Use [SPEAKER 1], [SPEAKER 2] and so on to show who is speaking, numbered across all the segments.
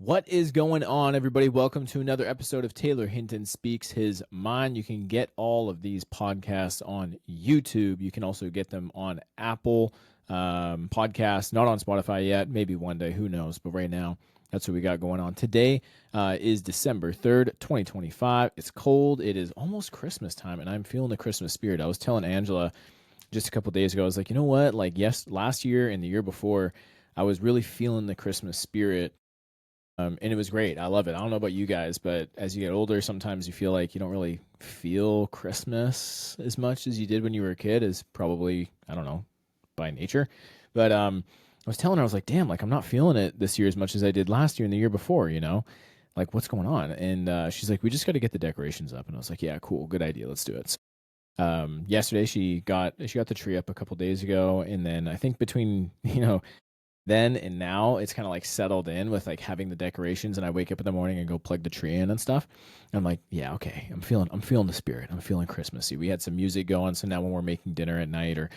[SPEAKER 1] What is going on, everybody? Welcome to another episode of Taylor Hinton Speaks His Mind. You can get all of these podcasts on YouTube. You can also get them on Apple Podcasts, not on Spotify yet. Maybe one day, who knows? But right now, that's what we got going on. Today is December 3rd, 2025. It's cold. It is almost Christmas time, and I'm feeling the Christmas spirit. I was telling Angela just a couple days ago, I was like, you know what? Like, yes, last year and the year before, I was really feeling the Christmas spirit. And it was great. I love it. I don't know about you guys, but as you get older, sometimes you feel like you don't really feel Christmas as much as you did when you were a kid, is probably, I don't know, by nature. But I was telling her, I was like, damn, like I'm not feeling it this year as much as I did last year and the year before, Like what's going on? And she's like, we just got to get the decorations up. And I was like, yeah, cool. Good idea. Let's do it. Yesterday she got the tree up a couple days ago. And then I think between, then and now it's kind of like settled in with like having the decorations, and I wake up in the morning and go plug the tree in and stuff. And I'm like, yeah, okay, I'm feeling the spirit. I'm feeling Christmassy. We had some music going, so now when we're making dinner at night or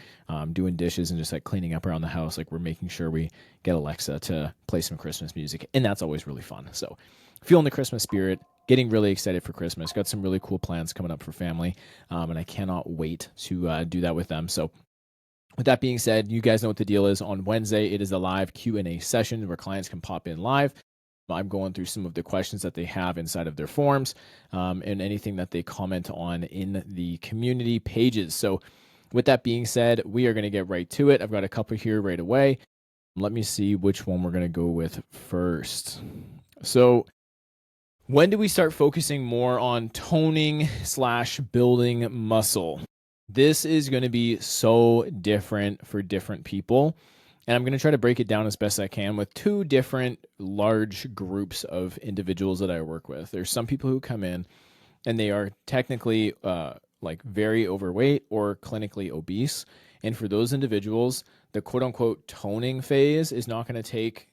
[SPEAKER 1] doing dishes and just like cleaning up around the house, like we're making sure we get Alexa to play some Christmas music, and that's always really fun. So feeling the Christmas spirit, getting really excited for Christmas. Got some really cool plans coming up for family, and I cannot wait to do that with them. So with that being said, you guys know what the deal is. On Wednesday, it is a live Q&A session where clients can pop in live. I'm going through some of the questions that they have inside of their forms and anything that they comment on in the community pages. So with that being said, we are going to get right to it. I've got a couple here right away. Let me see which one we're going to go with first. So when do we start focusing more on toning / building muscle? This is going to be so different for different people. And I'm going to try to break it down as best I can with two different large groups of individuals that I work with. There's some people who come in and they are technically like very overweight or clinically obese. And for those individuals, the quote unquote toning phase is not going to take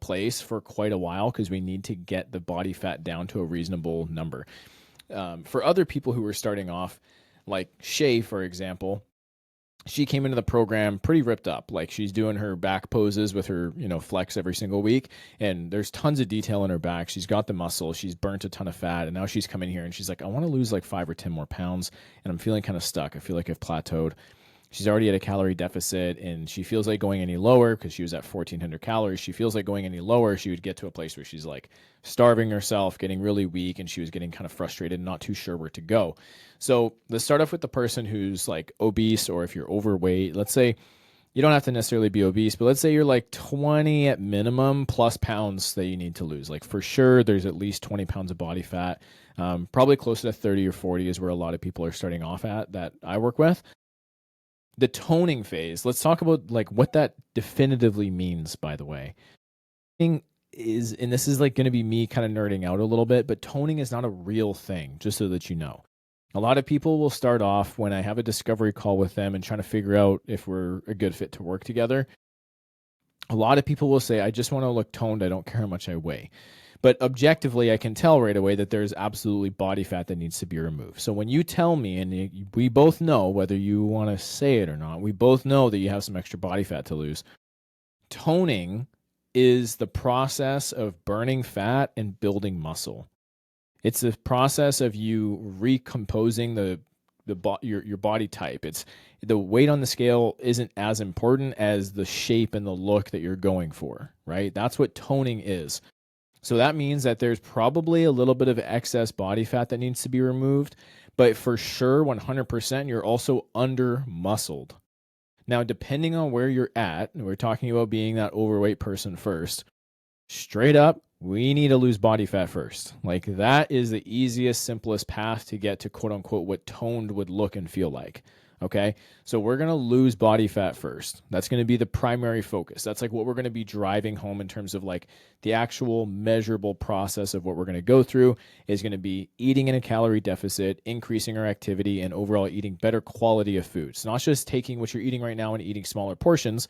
[SPEAKER 1] place for quite a while because we need to get the body fat down to a reasonable number. For other people who are starting off, like Shay, for example, she came into the program pretty ripped up. Like she's doing her back poses with her, flex every single week. And there's tons of detail in her back. She's got the muscle. She's burnt a ton of fat. And now she's coming here and she's like, I want to lose like 5 or 10 more pounds. And I'm feeling kind of stuck. I feel like I've plateaued. She's already at a calorie deficit and she feels like going any lower because she was at 1,400 calories. She feels like going any lower, she would get to a place where she's like starving herself, getting really weak, and she was getting kind of frustrated and not too sure where to go. So let's start off with the person who's like obese, or if you're overweight, let's say you don't have to necessarily be obese, but let's say you're like 20 at minimum plus pounds that you need to lose. Like for sure, there's at least 20 pounds of body fat. Probably closer to 30 or 40 is where a lot of people are starting off at that I work with. The toning phase, let's talk about like what that definitively means, by the way. Toning is, and this is like going to be me kind of nerding out a little bit, but toning is not a real thing, just so that you know. A lot of people will start off when I have a discovery call with them and trying to figure out if we're a good fit to work together. A lot of people will say, I just want to look toned. I don't care how much I weigh. But objectively, I can tell right away that there's absolutely body fat that needs to be removed. So when you tell me, and we both know, whether you want to say it or not, we both know that you have some extra body fat to lose. Toning is the process of burning fat and building muscle. It's the process of you recomposing your body type. It's the weight on the scale isn't as important as the shape and the look that you're going for, right? That's what toning is. So that means that there's probably a little bit of excess body fat that needs to be removed, but for sure, 100%, you're also under muscled. Now, depending on where you're at, and we're talking about being that overweight person first, straight up, we need to lose body fat first. Like that is the easiest, simplest path to get to quote unquote what toned would look and feel like. Okay. So we're going to lose body fat first. That's going to be the primary focus. That's like what we're going to be driving home in terms of like the actual measurable process of what we're going to go through is going to be eating in a calorie deficit, increasing our activity, and overall eating better quality of food. It's not just taking what you're eating right now and eating smaller portions,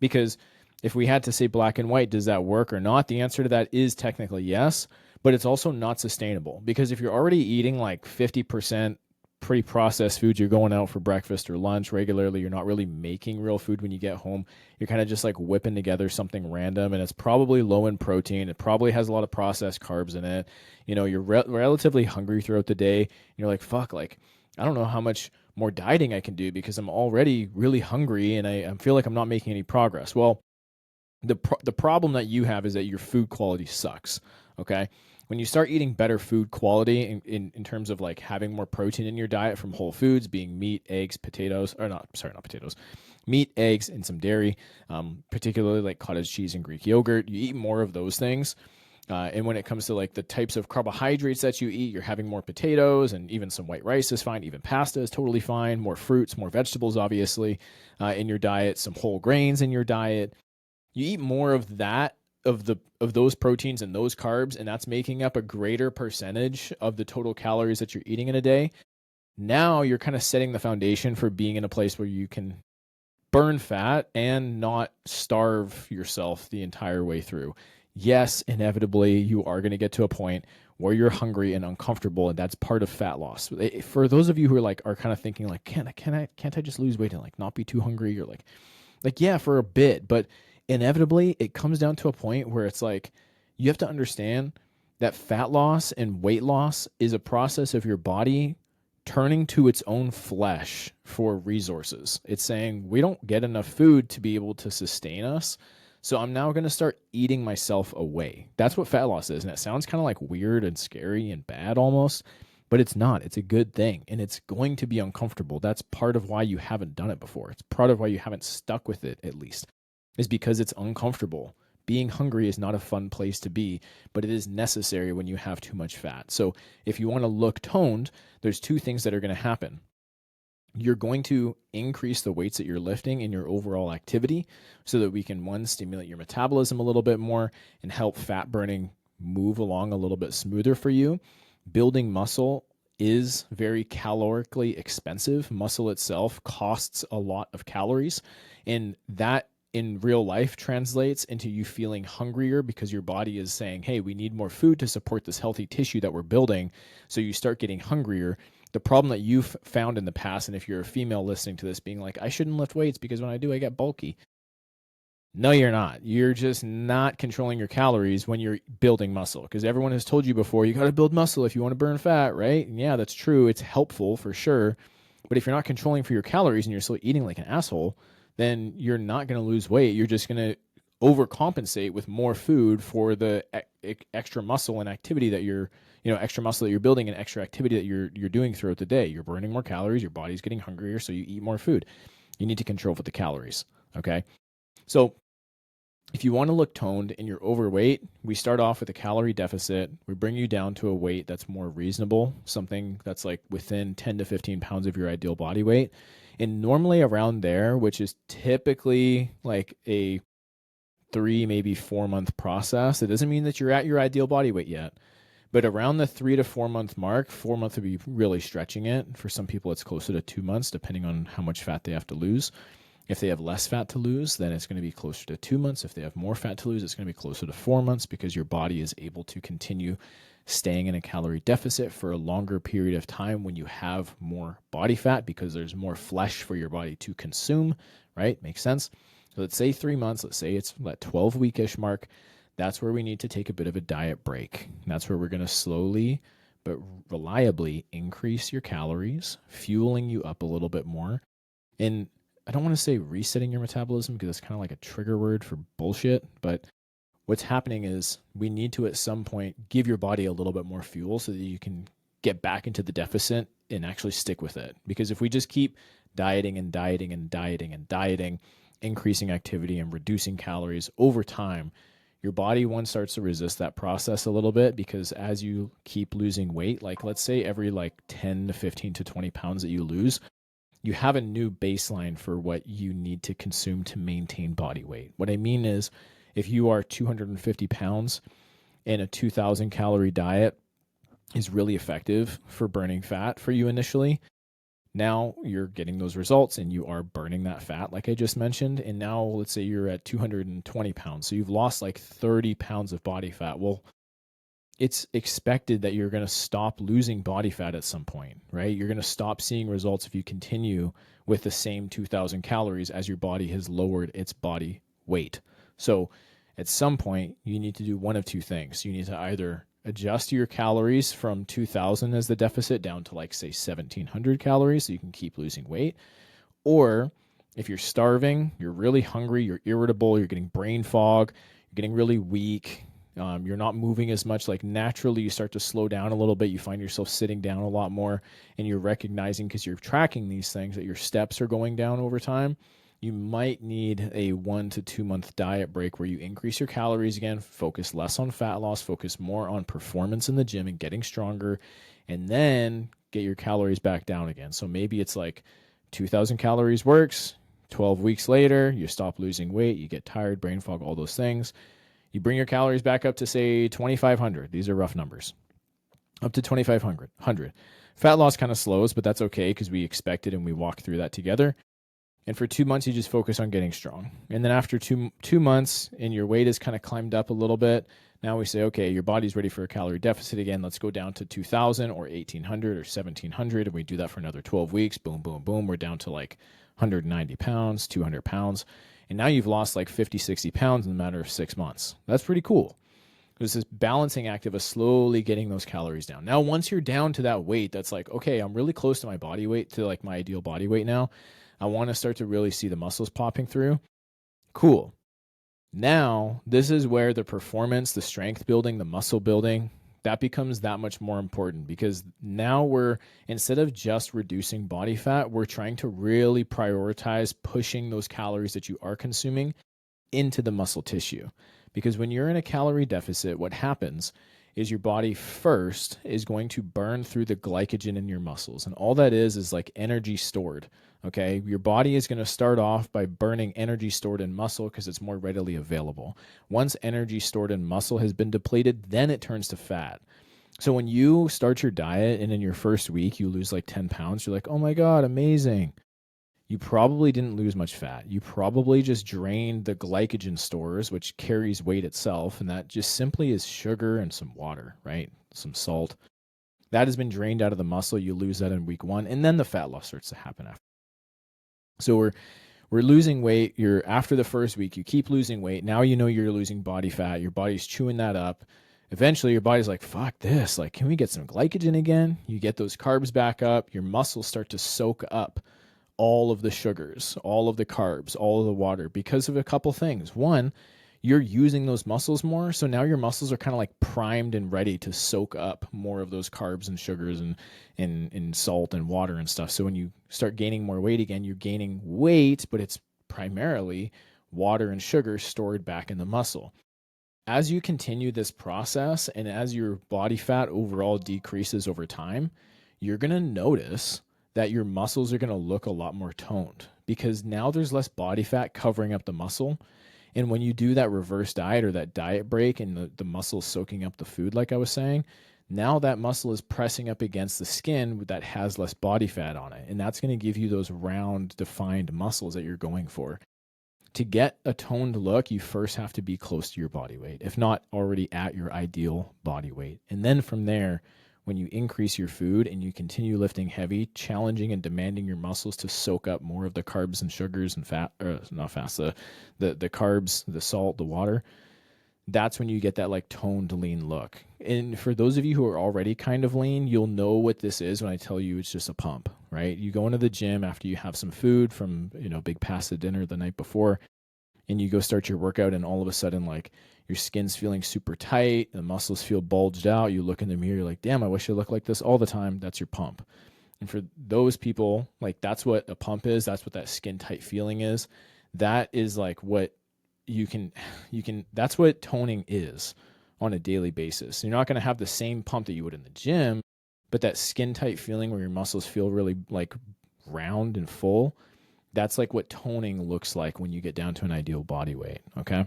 [SPEAKER 1] because if we had to say black and white, does that work or not? The answer to that is technically yes, but it's also not sustainable, because if you're already eating like 50% pretty processed foods. You're going out for breakfast or lunch regularly. You're not really making real food when you get home. You're kind of just like whipping together something random, and it's probably low in protein. It probably has a lot of processed carbs in it. You're relatively hungry throughout the day. And you're like, fuck, like, I don't know how much more dieting I can do because I'm already really hungry and I feel like I'm not making any progress. Well, the problem that you have is that your food quality sucks. Okay. When you start eating better food quality in terms of like having more protein in your diet from whole foods, being meat, eggs, potatoes, or not potatoes, meat, eggs, and some dairy, particularly like cottage cheese and Greek yogurt, you eat more of those things. And when it comes to like the types of carbohydrates that you eat, you're having more potatoes, and even some white rice is fine. Even pasta is totally fine. More fruits, more vegetables, obviously, in your diet, some whole grains in your diet. You eat more of that, of those proteins and those carbs, and that's making up a greater percentage of the total calories that you're eating in a day. Now you're kind of setting the foundation for being in a place where you can burn fat and not starve yourself the entire way through. Yes, inevitably you are going to get to a point where you're hungry and uncomfortable, and that's part of fat loss. For those of you who are kind of thinking like, can't I just lose weight and like not be too hungry? You're like yeah, for a bit, but inevitably it comes down to a point where it's like you have to understand that fat loss and weight loss is a process of your body turning to its own flesh for resources. It's saying we don't get enough food to be able to sustain us, so I'm now going to start eating myself away. That's what fat loss is, and it sounds kind of like weird and scary and bad almost, but it's not. It's a good thing, and it's going to be uncomfortable. That's part of why you haven't done it before. It's part of why you haven't stuck with it, at least, is because it's uncomfortable. Being hungry is not a fun place to be, but it is necessary when you have too much fat. So if you want to look toned, there's two things that are going to happen. You're going to increase the weights that you're lifting in your overall activity so that we can, one, stimulate your metabolism a little bit more and help fat burning move along a little bit smoother for you. Building muscle is very calorically expensive. Muscle itself costs a lot of calories, and that in real life translates into you feeling hungrier because your body is saying, hey, we need more food to support this healthy tissue that we're building. So you start getting hungrier. The problem that you've found in the past, and if you're a female listening to this being like, I shouldn't lift weights because when I do, I get bulky. No, you're not. You're just not controlling your calories when you're building muscle, because everyone has told you before, you got to build muscle if you want to burn fat, right? And yeah, that's true. It's helpful for sure. But if you're not controlling for your calories and you're still eating like an asshole, then you're not going to lose weight. You're just going to overcompensate with more food for the extra muscle and activity that you're, extra muscle that you're building and extra activity that you're doing throughout the day. You're burning more calories. Your body's getting hungrier, so you eat more food. You need to control for the calories. Okay. So if you want to look toned and you're overweight, we start off with a calorie deficit. We bring you down to a weight that's more reasonable, something that's like within 10 to 15 pounds of your ideal body weight. And normally around there, which is typically like a 3, maybe 4 month process. It doesn't mean that you're at your ideal body weight yet, but around the 3 to 4 month mark, 4 months would be really stretching it. For some people, it's closer to 2 months, depending on how much fat they have to lose. If they have less fat to lose, then it's going to be closer to 2 months. If they have more fat to lose, it's going to be closer to 4 months, because your body is able to continue staying in a calorie deficit for a longer period of time when you have more body fat, because there's more flesh for your body to consume, right? Makes sense? So let's say 3 months, let's say it's that 12-week-ish mark. That's where we need to take a bit of a diet break. That's where we're going to slowly but reliably increase your calories, fueling you up a little bit more. And I don't want to say resetting your metabolism, because it's kind of like a trigger word for bullshit, but what's happening is we need to, at some point, give your body a little bit more fuel so that you can get back into the deficit and actually stick with it. Because if we just keep dieting and dieting and dieting and dieting, increasing activity and reducing calories over time, your body, one, starts to resist that process a little bit, because as you keep losing weight, like let's say every 10 to 15 to 20 pounds that you lose, you have a new baseline for what you need to consume to maintain body weight. What I mean is, if you are 250 pounds and a 2,000 calorie diet is really effective for burning fat for you initially, now you're getting those results and you are burning that fat like I just mentioned. And now let's say you're at 220 pounds. So you've lost 30 pounds of body fat. Well, it's expected that you're going to stop losing body fat at some point, right? You're going to stop seeing results if you continue with the same 2,000 calories as your body has lowered its body weight. So at some point, you need to do one of two things. You need to either adjust your calories from 2,000 as the deficit down to like, say, 1,700 calories so you can keep losing weight. Or if you're starving, you're really hungry, you're irritable, you're getting brain fog, you're getting really weak, you're not moving as much, like naturally you start to slow down a little bit. You find yourself sitting down a lot more, and you're recognizing, because you're tracking these things, that your steps are going down over time. You might need a 1 to 2 month diet break where you increase your calories again, focus less on fat loss, focus more on performance in the gym and getting stronger, and then get your calories back down again. So maybe it's like 2,000 calories works. 12 weeks later, you stop losing weight, you get tired, brain fog, all those things. You bring your calories back up to, say, 2,500. These are rough numbers. Up to 2,500. Fat loss kind of slows, but that's okay because we expect it and we walk through that together. And for 2 months, you just focus on getting strong. And then after two months and your weight has kind of climbed up a little bit, now we say, okay, your body's ready for a calorie deficit again. Let's go down to 2,000 or 1,800 or 1,700. And we do that for another 12 weeks. Boom, boom, boom. We're down to like 190 pounds, 200 pounds. And now you've lost like 50, 60 pounds in a matter of 6 months. That's pretty cool. There's this balancing act of us slowly getting those calories down. Now, once you're down to that weight, that's like, okay, I'm really close to my body weight, to like my ideal body weight now. I want to start to really see the muscles popping through. Cool. Now, this is where the performance, the strength building, the muscle building, that becomes that much more important, because now we're, instead of just reducing body fat, we're trying to really prioritize pushing those calories that you are consuming into the muscle tissue. Because when you're in a calorie deficit, what happens is your body first is going to burn through the glycogen in your muscles. And all that is like energy stored. Okay. Your body is going to start off by burning energy stored in muscle because it's more readily available. Once energy stored in muscle has been depleted, then it turns to fat. So when you start your diet and in your first week you lose like 10 pounds, you're like, oh my God, amazing. You probably didn't lose much fat. You probably just drained the glycogen stores, which carries weight itself. And that just simply is sugar and some water, right? Some salt. That has been drained out of the muscle. You lose that in week 1. And then the fat loss starts to happen after. So we're losing weight. You're after the first week, you keep losing weight. Now you know you're losing body fat. Your body's chewing that up. Eventually your body's like, fuck this. Like, can we get some glycogen again? You get those carbs back up. Your muscles start to soak up all of the sugars, all of the carbs, all of the water, because of a couple things. One, you're using those muscles more. So now your muscles are kind of like primed and ready to soak up more of those carbs and sugars and salt and water and stuff. So when you start gaining more weight again, you're gaining weight, but it's primarily water and sugar stored back in the muscle. As you continue this process and as your body fat overall decreases over time, you're going to notice that your muscles are going to look a lot more toned, because now there's less body fat covering up the muscle. And when you do that reverse diet or that diet break and the muscle is soaking up the food, like I was saying, now that muscle is pressing up against the skin that has less body fat on it. And that's going to give you those round, defined muscles that you're going for. To get a toned look, you first have to be close to your body weight, if not already at your ideal body weight. And then from there, when you increase your food and you continue lifting heavy, challenging and demanding your muscles to soak up more of the carbs and sugars and fat, or not fast, the carbs, the salt, the water, that's when you get that like toned lean look. And for those of you who are already kind of lean, you'll know what this is when I tell you it's just a pump, right? You go into the gym after you have some food from, big pasta dinner the night before, and you go start your workout, and all of a sudden, like, your skin's feeling super tight, the muscles feel bulged out. You look in the mirror, you're like, damn, I wish I looked like this all the time. That's your pump. And for those people, like, that's what a pump is. That's what that skin tight feeling is. That is like what you can, that's what toning is on a daily basis. You're not going to have the same pump that you would in the gym, but that skin tight feeling where your muscles feel really like round and full, that's like what toning looks like when you get down to an ideal body weight. Okay.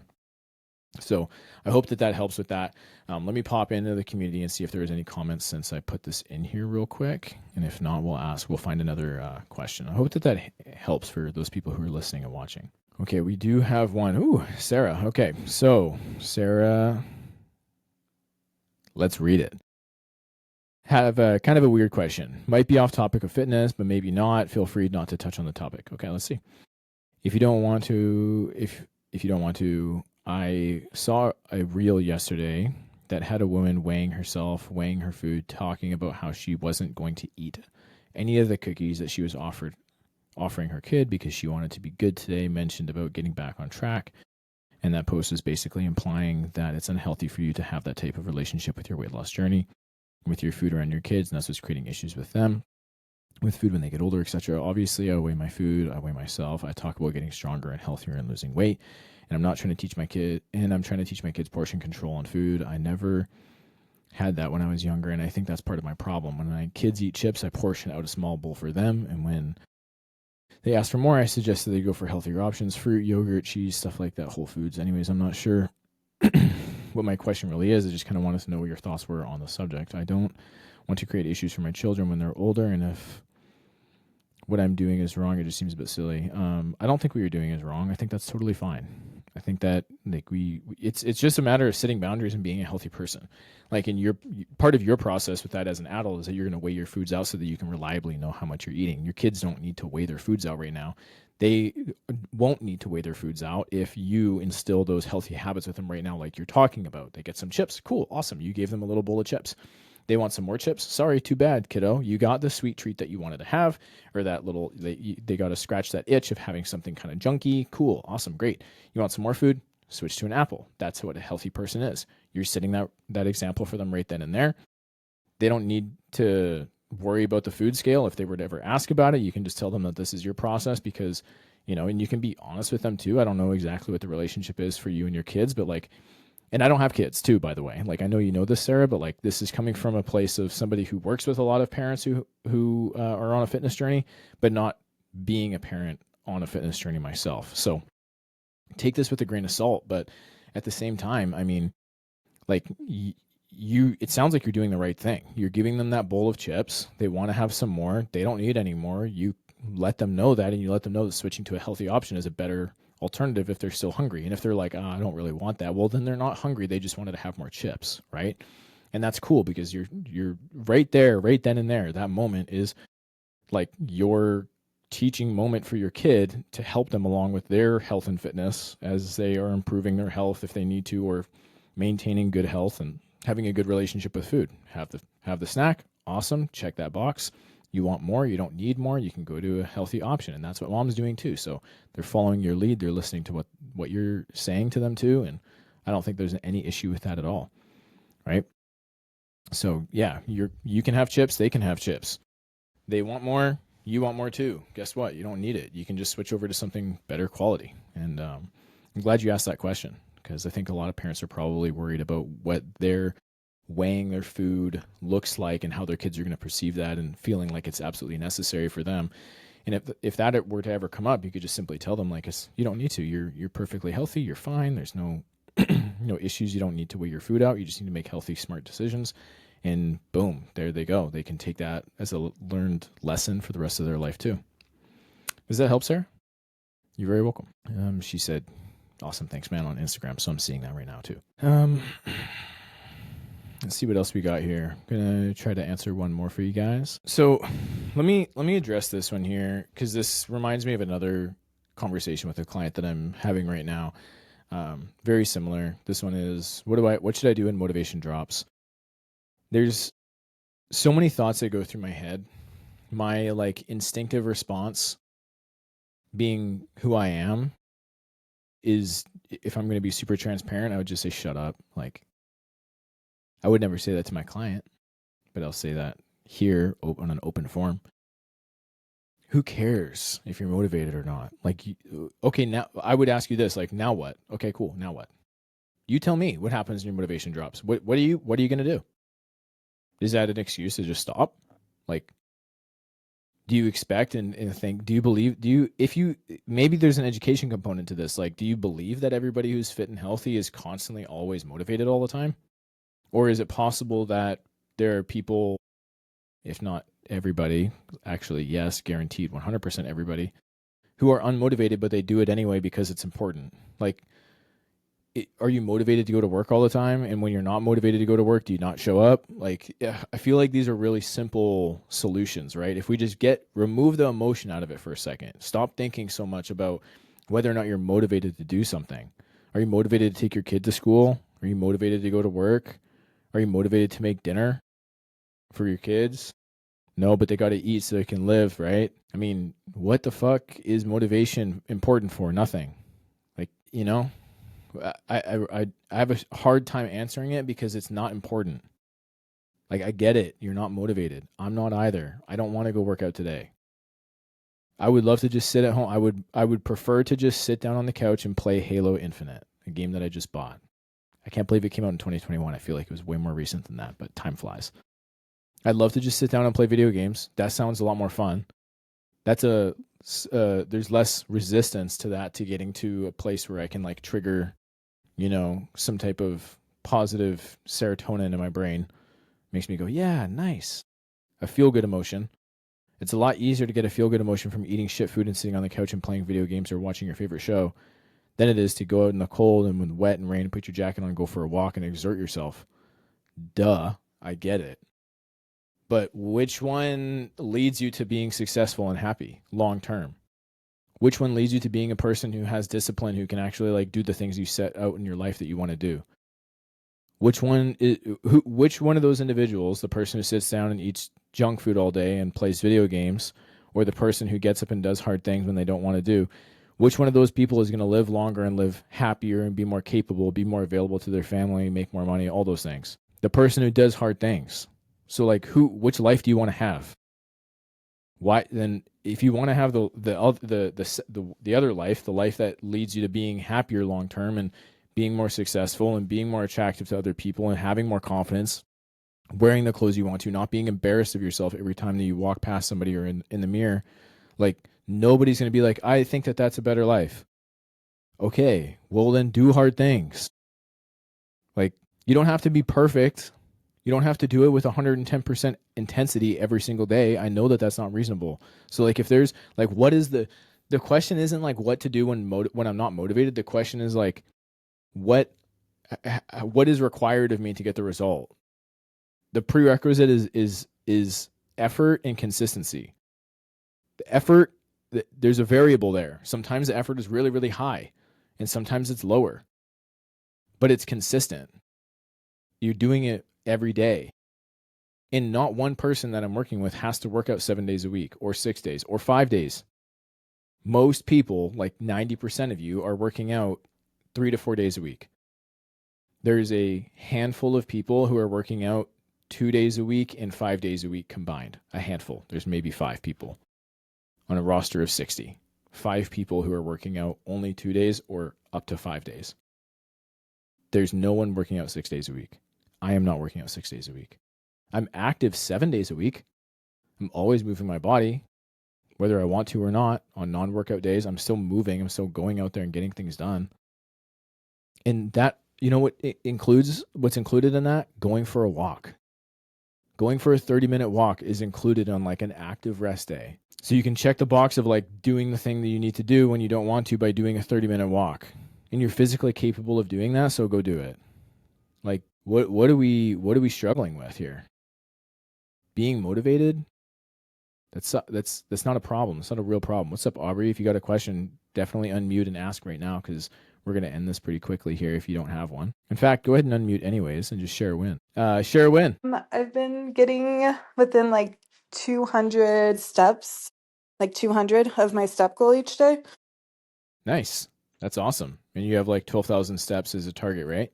[SPEAKER 1] So I hope that helps with that. Let me pop into the community and see if there's any comments since I put this in here real quick. And if not, we'll find another question. I hope that helps for those people who are listening and watching. Okay. We do have one. Ooh, Sarah. Okay. So Sarah Let's read it. Have a kind of a weird question. Might be off topic of fitness, but maybe not. Feel free not to touch on the topic. Okay, let's see. If you don't want to, if you don't want to, I saw a reel yesterday that had a woman weighing herself, weighing her food, talking about how she wasn't going to eat any of the cookies that she was offering her kid because she wanted to be good today, mentioned about getting back on track. And that post is basically implying that it's unhealthy for you to have that type of relationship with your weight loss journey, with your food around your kids, and that's what's creating issues with them, with food when they get older, etc. Obviously, I weigh my food, I weigh myself. I talk about getting stronger and healthier and losing weight. And I'm not trying to teach my kid, and I'm trying to teach my kids portion control on food. I never had that when I was younger, and I think that's part of my problem. When my kids eat chips, I portion out a small bowl for them, and when they ask for more, I suggest that they go for healthier options, fruit, yogurt, cheese, stuff like that, Whole Foods. Anyways, I'm not sure what my question really is. I just kind of wanted to know what your thoughts were on the subject. I don't want to create issues for my children when they're older, and if what I'm doing is wrong, it just seems a bit silly. I don't think what you're doing is wrong. I think that's totally fine. I think that like it's just a matter of setting boundaries and being a healthy person. Like in your part of your process with that as an adult is that you're going to weigh your foods out so that you can reliably know how much you're eating. Your kids don't need to weigh their foods out right now. They won't need to weigh their foods out if you instill those healthy habits with them right now, like you're talking about. They get some chips. Cool. Awesome. You gave them a little bowl of chips. They want some more chips. Sorry, too bad, kiddo. You got the sweet treat that you wanted to have, or that little, they got to scratch that itch of having something kind of junky. Cool. Awesome. Great. You want some more food? Switch to an apple. That's what a healthy person is. You're setting that example for them right then and there. They don't need to worry about the food scale. If they were to ever ask about it, you can just tell them that this is your process because, and you can be honest with them too. I don't know exactly what the relationship is for you and your kids, but like, and I don't have kids too, by the way. Like I know you know this, Sarah, but like this is coming from a place of somebody who works with a lot of parents who are on a fitness journey, but not being a parent on a fitness journey myself. So take this with a grain of salt, but at the same time, I mean, like it sounds like you're doing the right thing. You're giving them that bowl of chips. They want to have some more. They don't need any more. You let them know that, and you let them know that switching to a healthy option is a better alternative if they're still hungry. And if they're like, I don't really want that, well, then they're not hungry. They just wanted to have more chips, right? And that's cool because you're right there, right then and there. That moment is like your teaching moment for your kid to help them along with their health and fitness as they are improving their health if they need to, or maintaining good health and having a good relationship with food. Have the snack. Awesome. Check that box. You want more, you don't need more, you can go to a healthy option. And that's what mom's doing too. So they're following your lead. They're listening to what you're saying to them too. And I don't think there's any issue with that at all. Right. So yeah, you can have chips. They can have chips. They want more. You want more too. Guess what? You don't need it. You can just switch over to something better quality. And I'm glad you asked that question because I think a lot of parents are probably worried about what their weighing their food looks like and how their kids are going to perceive that and feeling like it's absolutely necessary for them. And if that were to ever come up, you could just simply tell them like, you don't need to, you're perfectly healthy. You're fine. There's no, no issues. You don't need to weigh your food out. You just need to make healthy, smart decisions. And boom, there they go. They can take that as a learned lesson for the rest of their life too. Does that help, Sarah? You're very welcome. She said, awesome. Thanks, man, on Instagram. So I'm seeing that right now too. Let's see what else we got here. I'm gonna try to answer one more for you guys. So let me address this one here because this reminds me of another conversation with a client that I'm having right now. Very similar. This one is what should I do when motivation drops? There's so many thoughts that go through my head. My like instinctive response, being who I am, is if I'm going to be super transparent, I would just say shut up. Like, I would never say that to my client, but I'll say that here on an open forum. Who cares if you're motivated or not? Like, okay, now I would ask you this, like, now what? Okay, cool. Now what? You tell me what happens when your motivation drops. What are you going to do? Is that an excuse to just stop? Like, do you expect and think, maybe there's an education component to this. Like, do you believe that everybody who's fit and healthy is constantly always motivated all the time? Or is it possible that there are people, if not everybody, actually, yes, guaranteed 100% everybody, who are unmotivated, but they do it anyway because it's important? Like, are you motivated to go to work all the time? And when you're not motivated to go to work, do you not show up? Like, yeah, I feel like these are really simple solutions, right? If we just remove the emotion out of it for a second, stop thinking so much about whether or not you're motivated to do something. Are you motivated to take your kid to school? Are you motivated to go to work? Are you motivated to make dinner for your kids? No, but they got to eat so they can live, right? I mean, what the fuck is motivation important for? Nothing. Like, I have a hard time answering it because it's not important. Like, I get it. You're not motivated. I'm not either. I don't want to go work out today. I would love to just sit at home. I would prefer to just sit down on the couch and play Halo Infinite, a game that I just bought. I can't believe it came out in 2021. I feel like it was way more recent than that, but time flies. I'd love to just sit down and play video games. That sounds a lot more fun. There's less resistance to that, to getting to a place where I can like trigger, some type of positive serotonin in my brain. Makes me go, yeah, nice. A feel good emotion. It's a lot easier to get a feel good emotion from eating shit food and sitting on the couch and playing video games or watching your favorite show than it is to go out in the cold and with wet and rain and put your jacket on and go for a walk and exert yourself. Duh, I get it. But which one leads you to being successful and happy long term? Which one leads you to being a person who has discipline, who can actually like do the things you set out in your life that you want to do? Which one of those individuals, the person who sits down and eats junk food all day and plays video games, or the person who gets up and does hard things when they don't want to do, which one of those people is going to live longer and live happier and be more capable, be more available to their family, make more money, all those things? The person who does hard things. So like which life do you want to have? Why then if you want to have the other life, the life that leads you to being happier long term and being more successful and being more attractive to other people and having more confidence, wearing the clothes you want to, not being embarrassed of yourself every time that you walk past somebody or in the mirror, like nobody's going to be like, I think that that's a better life. Okay, well then do hard things. Like you don't have to be perfect. You don't have to do it with 110% intensity every single day. I know that that's not reasonable. So like if there's like what is the question isn't like what to do when I'm not motivated. The question is like what is required of me to get the result. The prerequisite is effort and consistency. The effort, there's a variable there. Sometimes the effort is really, really high and sometimes it's lower. But it's consistent. You're doing it every day. And not one person that I'm working with has to work out 7 days a week or 6 days or 5 days. Most people, like 90% of you, are working out 3 to 4 days a week. There's a handful of people who are working out 2 days a week and 5 days a week combined. A handful. There's maybe 5 people on a roster of 60. 5 people who are working out only 2 days or up to 5 days. There's no one working out 6 days a week. I am not working out 6 days a week. I'm active 7 days a week. I'm always moving my body, whether I want to or not. On non-workout days, I'm still moving. I'm still going out there and getting things done. And that, what it includes, what's included in that? Going for a walk. Going for a 30-minute walk is included on like an active rest day. So you can check the box of like doing the thing that you need to do when you don't want to by doing a 30-minute walk. And you're physically capable of doing that, so go do it. Like what are we struggling with here? Being motivated? That's not a problem. It's not a real problem. What's up, Aubrey? If you got a question, definitely unmute and ask right now because we're going to end this pretty quickly here if you don't have one. In fact, go ahead and unmute anyways and just share a win. Share a win.
[SPEAKER 2] I've been getting within like 200 steps, like 200 of my step goal each day.
[SPEAKER 1] Nice. That's awesome. And you have like 12,000 steps as a target, right?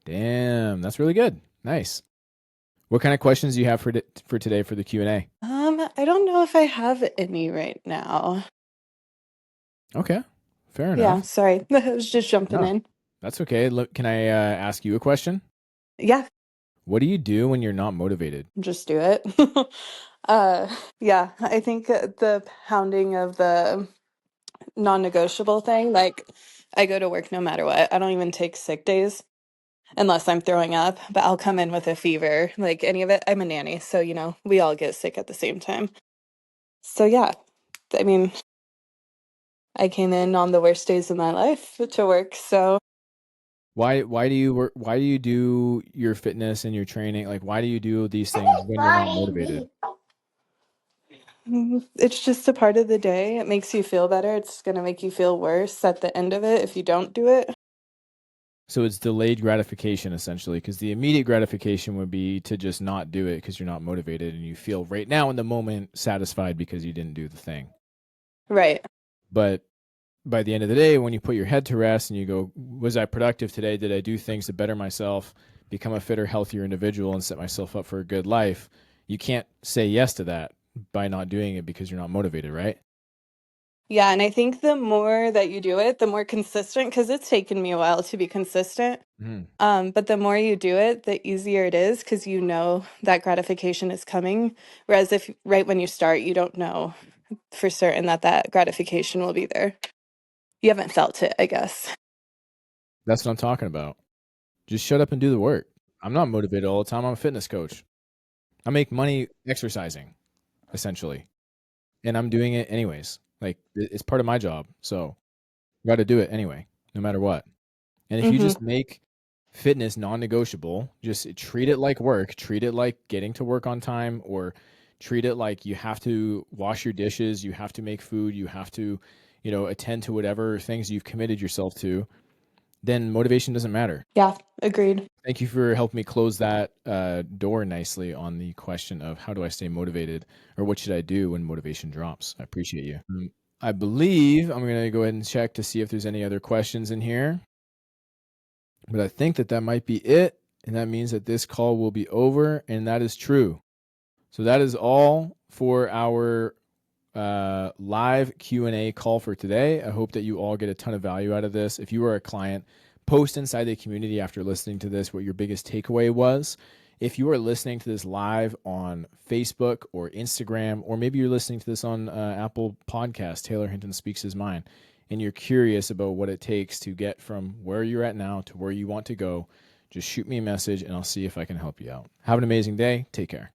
[SPEAKER 1] Damn, that's really good. Nice. What kind of questions do you have for today for the Q&A?
[SPEAKER 2] I don't know if I have any right now.
[SPEAKER 1] Okay, fair enough.
[SPEAKER 2] Yeah, sorry. I was just jumping in.
[SPEAKER 1] That's okay. Look, can I ask you a question?
[SPEAKER 2] Yeah.
[SPEAKER 1] What do you do when you're not motivated?
[SPEAKER 2] Just do it. Yeah, I think the pounding of the non-negotiable thing, like I go to work no matter what. I don't even take sick days unless I'm throwing up, but I'll come in with a fever, like any of it. I'm a nanny, so we all get sick at the same time. So yeah, I mean, I came in on the worst days of my life to work, so
[SPEAKER 1] Why do you work, why do you do your fitness and your training? Like, why do you do these things when you're not motivated?
[SPEAKER 2] It's just a part of the day. It makes you feel better. It's going to make you feel worse at the end of it if you don't do it.
[SPEAKER 1] So it's delayed gratification essentially, because the immediate gratification would be to just not do it because you're not motivated and you feel right now in the moment satisfied because you didn't do the thing.
[SPEAKER 2] Right.
[SPEAKER 1] But by the end of the day, when you put your head to rest and you go, was I productive today? Did I do things to better myself, become a fitter, healthier individual, and set myself up for a good life? You can't say yes to that by not doing it because you're not motivated, right?
[SPEAKER 2] Yeah, and I think the more that you do it, the more consistent, because it's taken me a while to be consistent.
[SPEAKER 1] Mm.
[SPEAKER 2] But the more you do it, the easier it is because you know that gratification is coming. Whereas if right when you start, you don't know for certain that that gratification will be there. You haven't felt it, I guess.
[SPEAKER 1] That's what I'm talking about. Just shut up and do the work. I'm not motivated all the time. I'm a fitness coach. I make money exercising, essentially, and I'm doing it anyways. Like it's part of my job, so you got to do it anyway, no matter what. And if you
[SPEAKER 2] Hmm.
[SPEAKER 1] just make fitness non-negotiable, just treat it like work, treat it like getting to work on time, or treat it like you have to wash your dishes, you have to make food, you have to, attend to whatever things you've committed yourself to, then motivation doesn't matter.
[SPEAKER 2] Yeah, agreed.
[SPEAKER 1] Thank you for helping me close that door nicely on the question of how do I stay motivated or what should I do when motivation drops. I appreciate you. I believe I'm going to go ahead and check to see if there's any other questions in here. But I think that might be it. And that means that this call will be over. And that is true. So that is all for our live Q&A call for today. I hope that you all get a ton of value out of this. If you are a client, post inside the community after listening to this what your biggest takeaway was. If you are listening to this live on Facebook or Instagram, or maybe you're listening to this on Apple Podcast, Taylor Hinton Speaks His Mind, and you're curious about what it takes to get from where you're at now to where you want to go, just shoot me a message and I'll see if I can help you out. Have an amazing day. Take care.